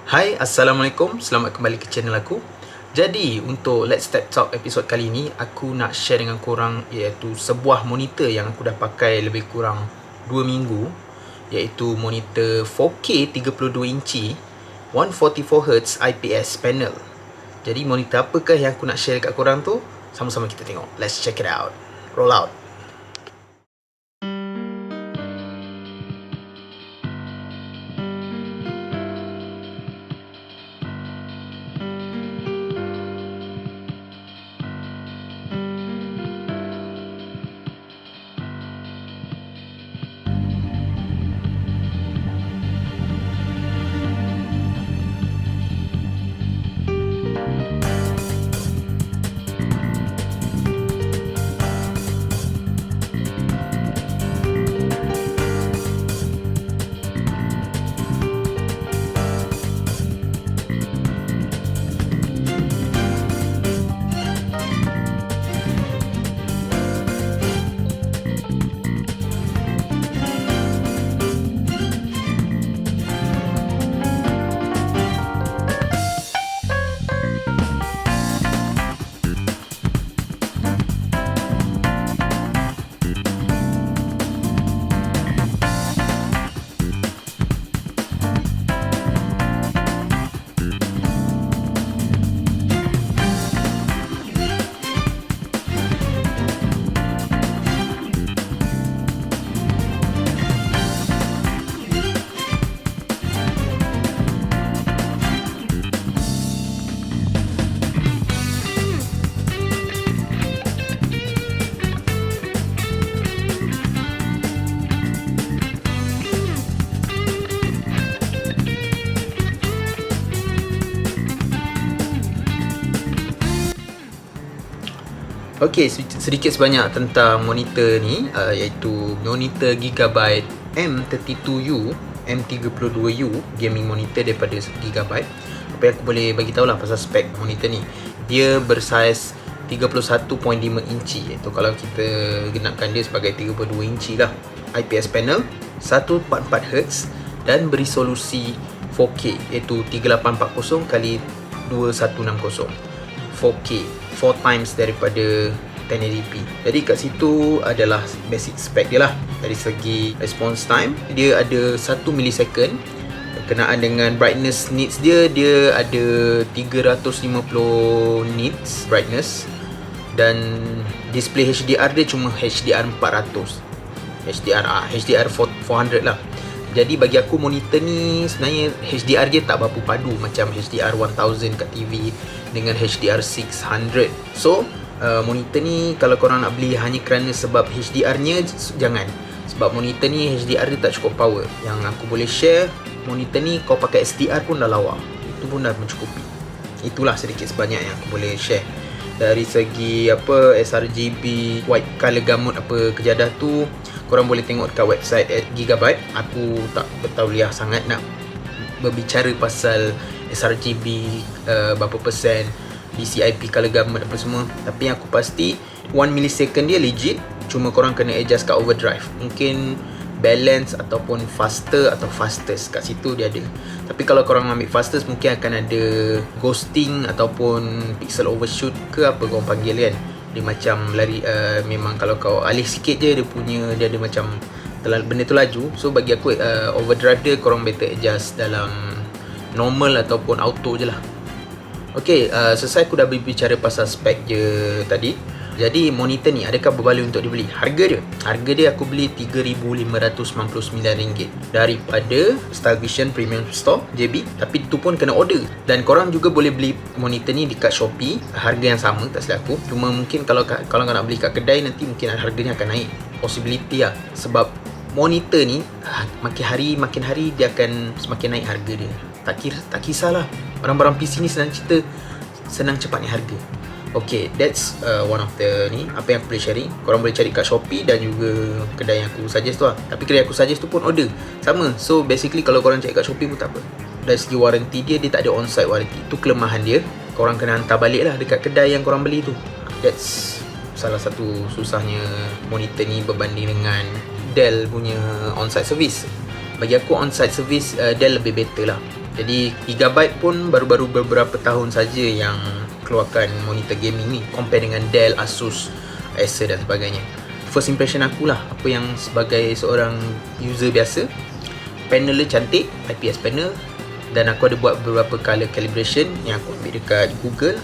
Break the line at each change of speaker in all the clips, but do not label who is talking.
Hai, Assalamualaikum. Selamat kembali ke channel aku. Jadi, untuk Let's Tech Talk episod kali ni, aku nak share dengan korang iaitu sebuah monitor yang aku dah pakai lebih kurang 2 minggu, iaitu monitor 4K 32 inci 144Hz IPS panel. Jadi, monitor apakah yang aku nak share kat korang tu? Sama-sama kita tengok. Let's check it out. Roll out. Okey, sedikit sebanyak tentang monitor ni, iaitu monitor Gigabyte M32U M32U gaming monitor daripada Gigabyte. Apa yang aku boleh bagi tahu lah pasal spek monitor ni, dia bersaiz 31.5 inci, iaitu kalau kita genapkan dia sebagai 32 inci lah. IPS panel 144Hz dan beresolusi 4K, iaitu 3840 x 2160, 4K, 4 times daripada 1080p. Jadi kat situ adalah basic spec dia lah. Dari segi response time, dia ada 1 millisecond. Berkenaan dengan brightness nits dia ada 350 nits brightness. Dan display HDR dia cuma HDR 400, HDR 400 lah. Jadi bagi aku monitor ni sebenarnya HDR dia tak berapa padu macam HDR 1000 kat TV dengan HDR 600. So monitor ni kalau korang nak beli hanya kerana sebab HDR nya, jangan. Sebab monitor ni HDR dia tak cukup power. Yang aku boleh share, monitor ni kau pakai SDR pun dah lawa. Itu pun dah mencukupi. Itulah sedikit sebanyak yang aku boleh share. Dari segi sRGB white color gamut kejadah tu, korang boleh tengok dekat website at Gigabyte. Aku tak bertauliah sangat nak berbicara pasal sRGB berapa persen, DCI-P color gamut apa semua. Tapi yang aku pasti 1 millisecond dia legit. Cuma korang kena adjust kat overdrive. Mungkin balance ataupun faster atau fastest, kat situ dia ada. Tapi kalau korang ambil fastest, mungkin akan ada ghosting ataupun pixel overshoot ke apa korang panggil kan. Dia macam lari, memang kalau kau alih sikit je, dia ada macam benda tu laju. So bagi aku overdrive dia korang better adjust dalam normal ataupun auto je lah. Okay, selesai aku dah berbicara pasal spek je tadi. Jadi monitor ni adakah berbaloi untuk dibeli? Harga dia aku beli RM3,599 daripada Starvision Premium Store JB. Tapi tu pun kena order. Dan korang juga boleh beli monitor ni dekat Shopee, harga yang sama tak silap aku. Cuma mungkin kalau kau nak beli kat kedai, nanti mungkin harganya akan naik, possibility lah. Sebab monitor ni makin hari dia akan semakin naik harga dia. Tak kisahlah, barang-barang PC ni senang cepat naik harga. Okay, that's one of the apa yang aku boleh sharing. Korang boleh cari kat Shopee dan juga kedai yang aku suggest tu lah. Tapi kedai aku suggest tu pun order sama. So basically kalau korang cari kat Shopee pun tak apa. Dari segi warranty dia tak ada on-site warranty. Tu kelemahan dia. Korang kena hantar balik lah dekat kedai yang korang beli tu. That's salah satu susahnya monitor ni berbanding dengan Dell punya on-site service. Bagi aku on-site service Dell lebih better lah. Jadi Gigabyte pun baru-baru beberapa tahun saja yang keluarkan monitor gaming ni, compare dengan Dell, Asus, Acer dan sebagainya. First impression aku lah, apa yang sebagai seorang user biasa, panel dia cantik, IPS panel, dan aku ada buat beberapa color calibration yang aku ambil dekat Google,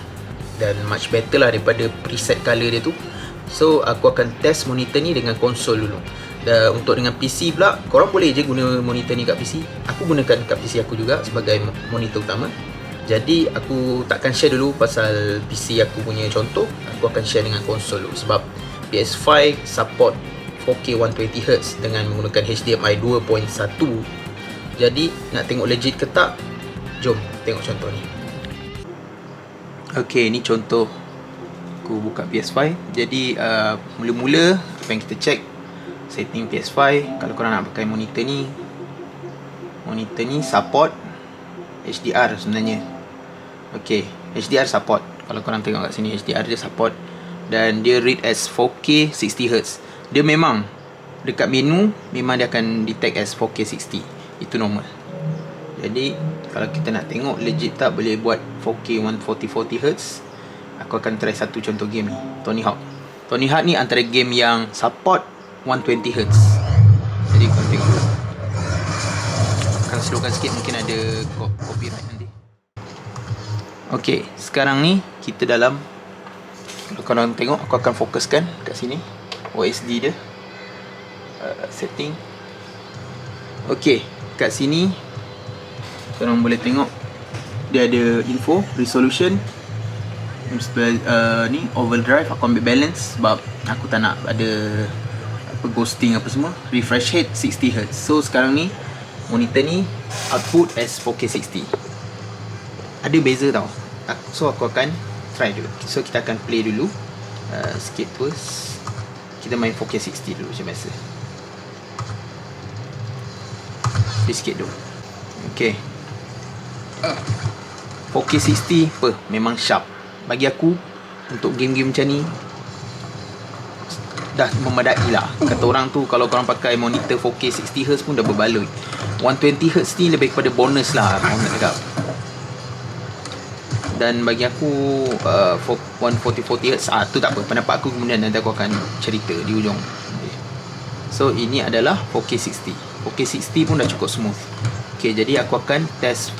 dan much better lah daripada preset color dia tu. So aku akan test monitor ni dengan konsol dulu. Dan untuk dengan PC pula, korang boleh je guna monitor ni kat PC. Aku gunakan kat PC aku juga sebagai monitor utama. Jadi aku takkan share dulu pasal PC aku punya contoh. Aku akan share dengan konsol dulu, sebab PS5 support 4K 120Hz dengan menggunakan HDMI 2.1. Jadi nak tengok legit ke tak, jom tengok contoh ni. Ok, ni contoh aku buka PS5. Jadi mula-mula apa yang kita check, setting PS5. Kalau korang nak pakai monitor ni support HDR sebenarnya. Ok, HDR support. Kalau korang tengok kat sini, HDR dia support, dan dia read as 4K 60Hz. Dia memang dekat menu memang dia akan detect as 4K 60. Itu normal. Jadi kalau kita nak tengok legit tak boleh buat 4K 140Hz, aku akan try satu contoh game ni, Tony Hawk. Tony Hawk ni antara game yang support 120Hz. Jadi korang tengok, akan slowkan sikit, mungkin ada copyright nanti. Ok, sekarang ni kita dalam, kalau korang tengok, aku akan fokuskan kat sini OSD dia, setting. Ok, kat sini korang boleh tengok dia ada info, resolution, ni overdrive. Aku ambil balance sebab aku tak nak ada apa ghosting apa semua. Refresh rate 60Hz. So sekarang ni monitor ni output as 4K 60. Ada beza tau. So aku akan try dulu. So kita akan play dulu sikit terus. Kita main 4K 60 dulu macam biasa. Play sikit dulu. Okay, 4K 60 apa, memang sharp. Bagi aku, untuk game-game macam ni dah memadai lah. Kata orang tu, kalau korang pakai monitor 4K 60Hz pun dah berbaloi. 120Hz ni lebih kepada bonus lah, orang nak cakap. Dan bagi aku 140Hz tu tak apa, pendapat aku kemudian nanti aku akan cerita di ujung. So ini adalah 4K 60. 4K 60 pun dah cukup smooth. Okay, jadi aku akan test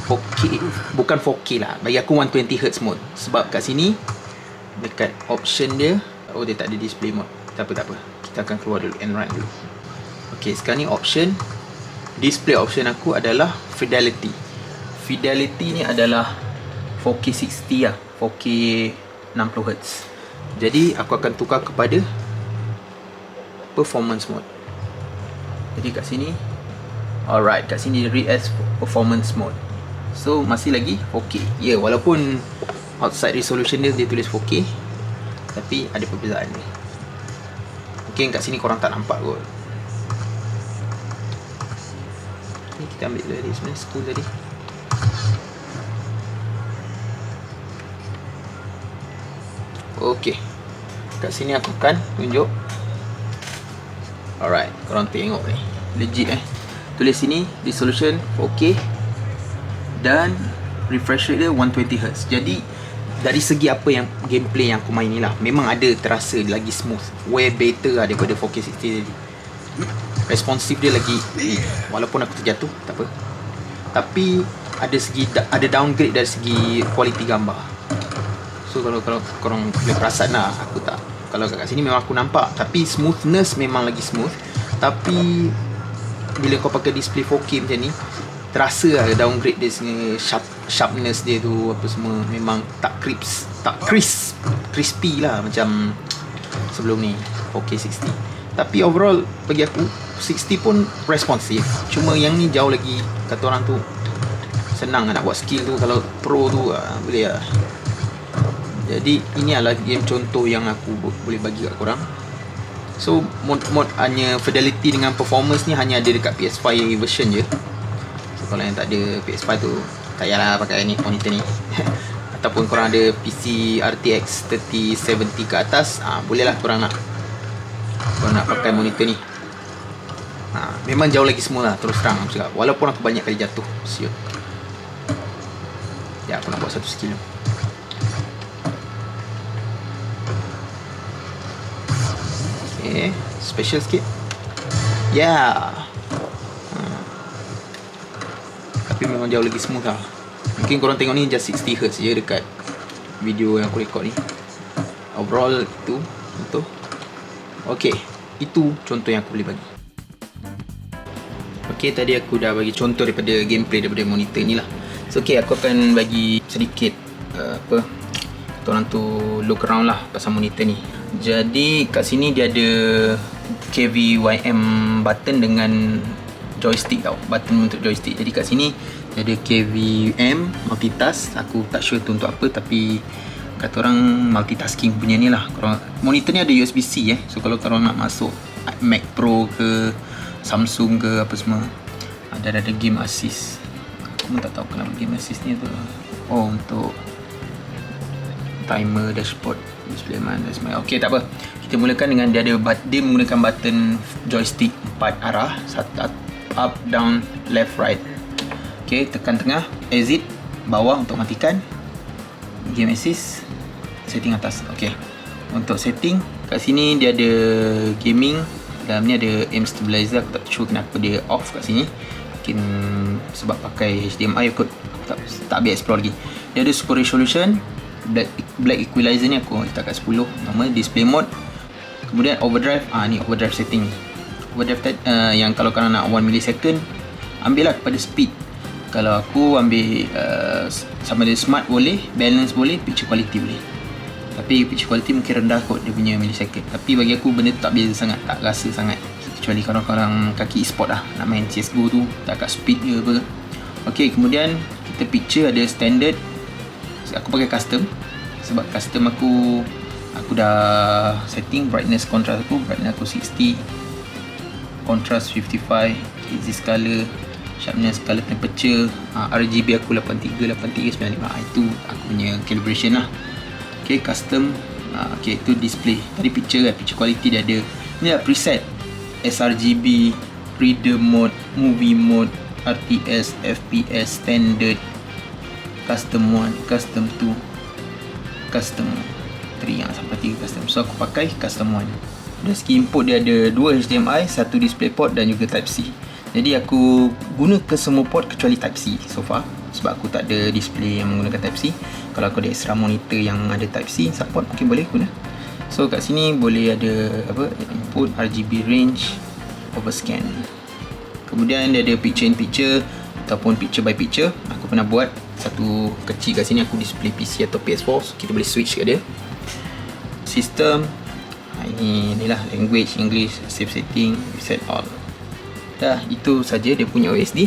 4K, bukan 4K lah, bagi aku 120Hz mode. Sebab kat sini dekat option dia, oh dia tak ada display mode. Tak apa, kita akan keluar dulu and run dulu. Ok, sekarang ni option, display option aku adalah fidelity. Fidelity ni adalah 4K 60 lah, 4K 60Hz. Jadi aku akan tukar kepada performance mode. Jadi kat sini, alright, kat sini read as performance mode. So masih lagi 4K. Ya, walaupun outside resolution dia tulis 4K, tapi ada perbezaan ni. Mungkin kat sini korang tak nampak kot. Ni kita ambil dari sebenarnya school tadi. Ok, kat sini aku akan tunjuk. Alright, korang tengok ni, legit tulis sini resolution 4K dan refresh rate dia 120Hz. Jadi dari segi apa yang gameplay yang aku main ni lah, memang ada terasa lagi smooth, way better lah daripada 4K 60 tadi. Responsif dia lagi walaupun aku terjatuh tak apa, tapi ada downgrade dari segi kualiti gambar. So kalau korang boleh perasan lah, aku tak, kalau kat sini memang aku nampak, tapi smoothness memang lagi smooth. Tapi bila kau pakai display 4K macam ni, terasa lah downgrade dia, sharpness dia tu apa semua, memang tak crispy lah macam sebelum ni 4K 60. Tapi overall bagi aku 60 pun responsif. Cuma yang ni jauh lagi, kata orang tu senang nak buat skill tu. Kalau pro tu boleh lah. Jadi ini adalah game contoh yang aku boleh bagi kat korang. So mod hanya fidelity dengan performance ni hanya ada dekat PS5 version je. So kalau yang tak ada PS5 tu, tak payahlah pakai ni monitor ni. Ataupun korang ada PC RTX 3070 ke atas, bolehlah korang nak pakai monitor ni. Memang jauh lagi semua lah, terus terang aku cakap. Walaupun aku banyak kali jatuh, siut. Ya, aku nak buat satu skill. Okay, special sikit. Ya. Tapi memang jauh lagi smooth lah. Mungkin korang tengok ni just 60Hz je dekat video yang aku record ni. Overall itu betul. Okay, itu contoh yang aku boleh bagi. Okay, tadi aku dah bagi contoh daripada gameplay daripada monitor ni lah. So okay, aku akan bagi sedikit orang tu look around lah pasal monitor ni. Jadi kat sini dia ada KVYM button dengan joystick tau, button untuk joystick. Jadi kat sini dia ada KVM multitask. Aku tak sure tu untuk apa, tapi kata orang multitasking punya ni lah. Monitor ni ada USB-C so kalau korang nak masuk Mac Pro ke Samsung ke apa semua, ada game assist. Aku pun tak tahu kenapa game assist ni tu. Oh, untuk timer, dashboard, display man, okay, tak apa. Kita mulakan dengan dia menggunakan button joystick 4 arah, up, down, left, right. Okay, tekan tengah, exit, bawah untuk matikan. Game assist, setting atas. Okay, untuk setting kat sini dia ada gaming, dalam ni ada aim stabilizer. Aku tak sure kenapa dia off kat sini. Mungkin sebab pakai HDMI kot, tak habis explore lagi. Dia ada super resolution, black equalizer ni aku letak kat 10, normal. Display mode, kemudian overdrive. Ni overdrive setting ni. Overdrive yang kalau korang nak 1 millisecond, ambil lah kepada speed. Kalau aku ambil sama ada smart boleh, balance boleh, picture quality boleh. Tapi picture quality mungkin rendah kot dia punya millisecond. Tapi bagi aku benda tu tak biasa sangat, tak rasa sangat. Kecuali korang-korang kaki e-sport lah, nak main CSGO tu tak kat speed ke apa. Okay, kemudian kita picture ada standard. Aku pakai custom sebab custom aku dah setting brightness contrast aku 60, contrast 55, easy color, sharpness, color temperature, RGB aku 83, 93, 95. Itu aku punya calibration lah. Okay, custom. Okay, itu display. Tadi picture kan, picture quality dia ada. Ni lah preset sRGB, reader mode, movie mode, RTS, FPS, standard, custom 1, custom 2, custom 3, sampai 3 custom. So aku pakai custom 1. Dari segi input dia ada 2 HDMI, 1 DisplayPort dan juga Type-C. Jadi aku guna ke semua port kecuali Type-C so far, sebab aku tak ada display yang menggunakan Type-C. Kalau aku ada extra monitor yang ada Type-C support, mungkin boleh guna. So kat sini boleh ada input, RGB range, overscan. Kemudian dia ada picture in picture ataupun picture by picture. Aku pernah buat satu kecil kat sini, aku display PC atau PS4, so kita boleh switch kat dia. System, inilah language, English, save setting, reset all. Dah, itu saja dia punya OSD.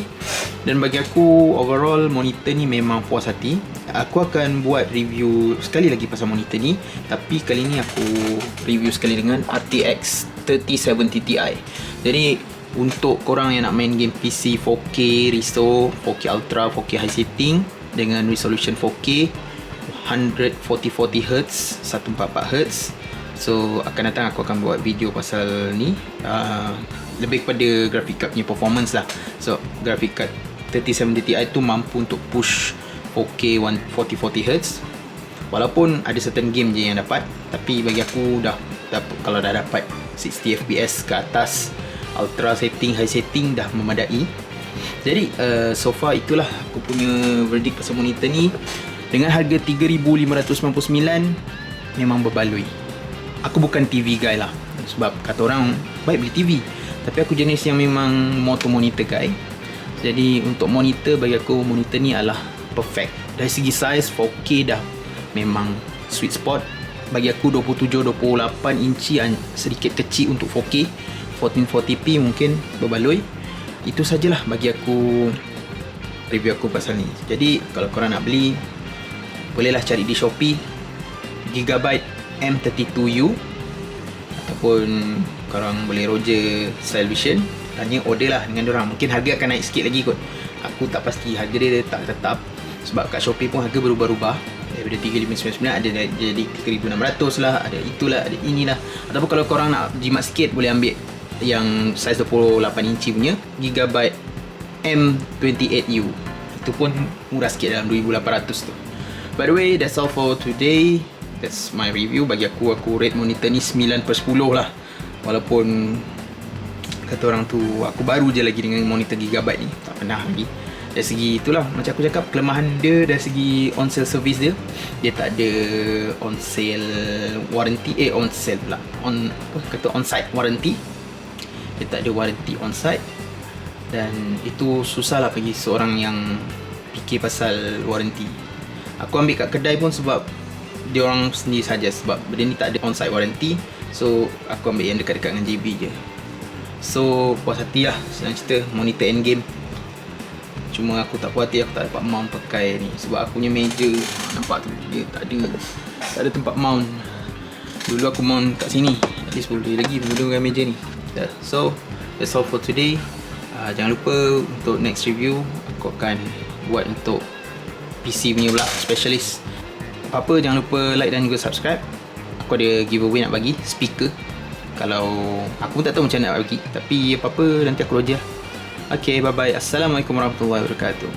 Dan bagi aku overall monitor ni memang puas hati. Aku akan buat review sekali lagi pasal monitor ni, tapi kali ni aku review sekali dengan RTX 3070 Ti. Jadi untuk korang yang nak main game PC 4K Reso, 4K Ultra, 4K high setting dengan resolution 4K 140Hz, 144Hz. So akan datang aku akan buat video pasal ni, lebih kepada graphic card punya performance lah. So graphic card 3070 Ti tu mampu untuk push 4K 140Hz. Walaupun ada certain game je yang dapat, tapi bagi aku kalau dah dapat 60 FPS ke atas, ultra setting, high setting dah memadai. Jadi so far itulah aku punya verdict pasal monitor ni. Dengan harga 3,599 memang berbaloi. Aku bukan TV guy lah, sebab kata orang baik beli TV, tapi aku jenis yang memang motor monitor guy. Jadi untuk monitor, bagi aku monitor ni adalah perfect. Dari segi size 4K dah memang sweet spot. Bagi aku 27-28 inci sedikit kecil untuk 4K. 1440p mungkin berbaloi. Itu sajalah bagi aku review aku pasal ni. Jadi kalau korang nak beli, bolehlah cari di Shopee Gigabyte M32U, ataupun korang boleh Roger Style Vision, tanya order lah dengan dorang. Mungkin harga akan naik sikit lagi kot, aku tak pasti. Harga dia tak tetap, sebab kat Shopee pun harga berubah-ubah. Daripada 3,599 ada jadi 3,600 lah, ada itulah, ada inilah. Ataupun kalau korang nak jimat sikit, boleh ambil yang size 28 inci punya Gigabyte M28U. Itu pun murah sikit dalam 2,800 tu. By the way, that's all for today. That's my review. Bagi aku rate monitor ni 9/10 lah. Walaupun kata orang tu, aku baru je lagi dengan monitor gigabyte ni, tak pernah lagi. Dari segi itulah, macam aku cakap, kelemahan dia dari segi on sale service dia, dia tak ada on sale warranty, on sale pula, on site warranty. Dia tak ada warranty on site, dan itu susah lah bagi seorang yang fikir pasal warranty. Aku ambil kat kedai pun sebab dia orang sendiri saja, sebab dia ni tak ada on site warranty. So aku ambil yang dekat-dekat dengan JB je. So puas hati lah, senang cerita, monitor endgame. Cuma aku tak puas hati, aku tak dapat mount pakai ni. Sebab aku punya meja, nampak tu, dia tak ada tempat mount. Dulu aku mount kat sini, at least boleh lagi menggunakan meja ni. So that's all for today. Jangan lupa untuk next review aku akan buat untuk PC punya pula, specialist. Apa-apa jangan lupa like dan juga subscribe. Aku ada giveaway nak bagi speaker. Kalau aku pun tak tahu macam mana nak bagi, tapi apa-apa nanti aku roja. Okay, bye bye. Assalamualaikum warahmatullahi wabarakatuh.